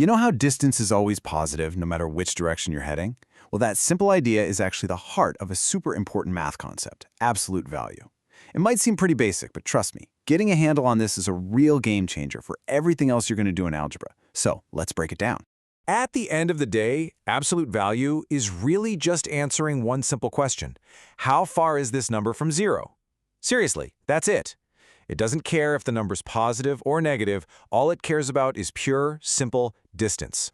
You know how distance is always positive no matter which direction you're heading? Well, that simple idea is actually the heart of a super important math concept, absolute value. It might seem pretty basic, but trust me, getting a handle on this is a real game changer for everything else you're going to do in algebra. So let's break it down. At the end of the day, absolute value is really just answering one simple question. How far is this number from zero? Seriously, that's it. It doesn't care if the number's positive or negative. All it cares about is pure, simple distance.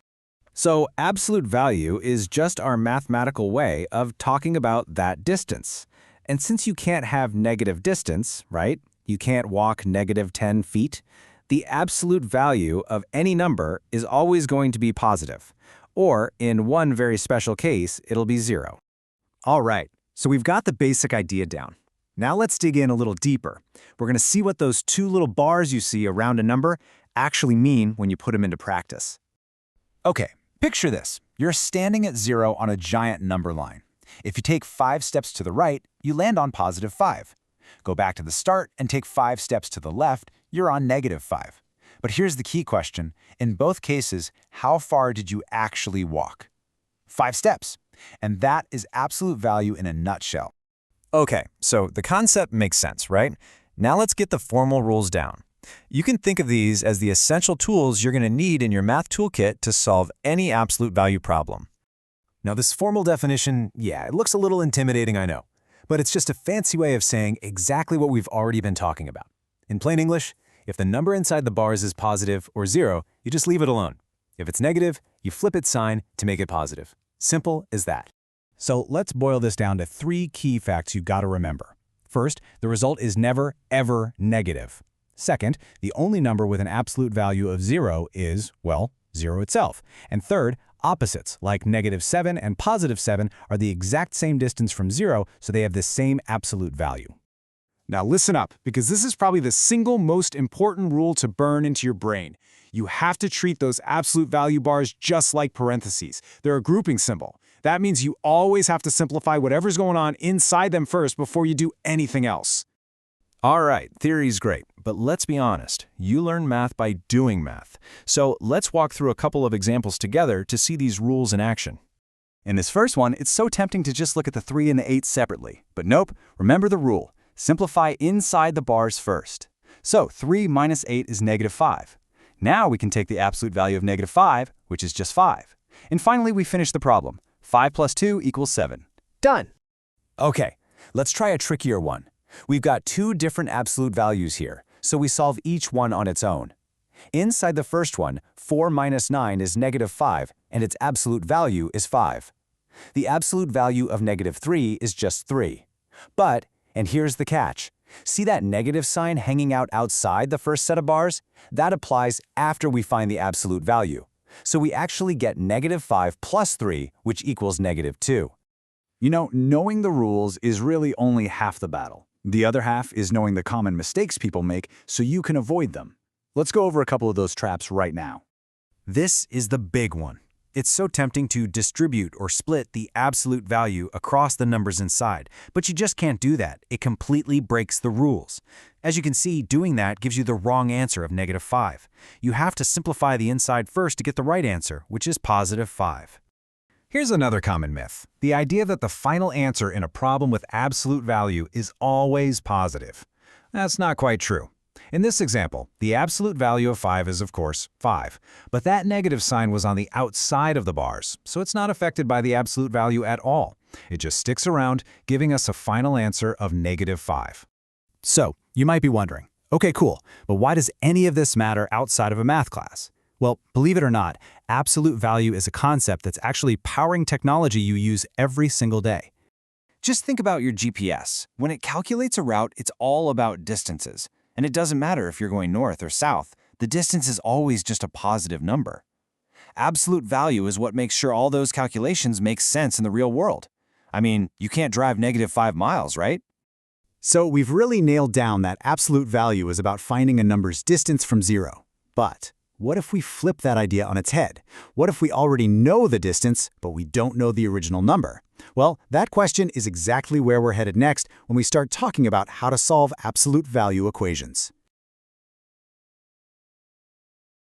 So absolute value is just our mathematical way of talking about that distance. And since you can't have negative distance, right? You can't walk negative 10 feet. The absolute value of any number is always going to be positive. Or, in one very special case, it'll be zero. All right, so we've got the basic idea down. Now let's dig in a little deeper. We're going to see what those two little bars you see around a number actually mean when you put them into practice. Okay, picture this. You're standing at 0 on a giant number line. If you take 5 steps to the right, you land on positive 5. Go back to the start and take 5 steps to the left, you're on negative 5. But here's the key question. In both cases, how far did you actually walk? 5 steps. And that is absolute value in a nutshell. Okay, so the concept makes sense, right? Now let's get the formal rules down. You can think of these as the essential tools you're going to need in your math toolkit to solve any absolute value problem. Now this formal definition, it looks a little intimidating, I know. But it's just a fancy way of saying exactly what we've already been talking about. In plain English, if the number inside the bars is positive or 0, you just leave it alone. If it's negative, you flip its sign to make it positive. Simple as that. So let's boil this down to 3 key facts you gotta remember. First, the result is never, ever negative. Second, the only number with an absolute value of 0 is, well, 0 itself. And third, opposites, like negative 7 and positive 7, are the exact same distance from 0, so they have the same absolute value. Now listen up, because this is probably the single most important rule to burn into your brain. You have to treat those absolute value bars just like parentheses. They're a grouping symbol. That means you always have to simplify whatever's going on inside them first before you do anything else. All right, theory's great, but let's be honest. You learn math by doing math. So let's walk through a couple of examples together to see these rules in action. In this first one, it's so tempting to just look at the 3 and the 8 separately. But nope, remember the rule. Simplify inside the bars first. So 3 minus 8 is negative 5. Now we can take the absolute value of negative 5, which is just 5. And finally, we finish the problem. 5 plus 2 equals 7. Done. Okay, let's try a trickier one. We've got 2 different absolute values here, so we solve each one on its own. Inside the first one, 4 minus 9 is negative 5, and its absolute value is 5. The absolute value of negative 3 is just 3. But, and here's the catch, see that negative sign hanging out outside the first set of bars? That applies after we find the absolute value. So we actually get negative 5 plus 3, which equals negative 2. You know, knowing the rules is really only half the battle. The other half is knowing the common mistakes people make so you can avoid them. Let's go over a couple of those traps right now. This is the big one. It's so tempting to distribute or split the absolute value across the numbers inside, but you just can't do that. It completely breaks the rules. As you can see, doing that gives you the wrong answer of negative 5. You have to simplify the inside first to get the right answer, which is positive 5. Here's another common myth. The idea that the final answer in a problem with absolute value is always positive. That's not quite true. In this example, the absolute value of 5 is, of course, 5. But that negative sign was on the outside of the bars, so it's not affected by the absolute value at all. It just sticks around, giving us a final answer of negative 5. So, you might be wondering, okay, cool, but why does any of this matter outside of a math class? Well, believe it or not, absolute value is a concept that's actually powering technology you use every single day. Just think about your GPS. When it calculates a route, it's all about distances. And it doesn't matter if you're going north or south, the distance is always just a positive number. Absolute value is what makes sure all those calculations make sense in the real world. I mean, you can't drive negative 5 miles, right? So we've really nailed down that absolute value is about finding a number's distance from 0. But what if we flip that idea on its head? What if we already know the distance, but we don't know the original number? Well, that question is exactly where we're headed next when we start talking about how to solve absolute value equations.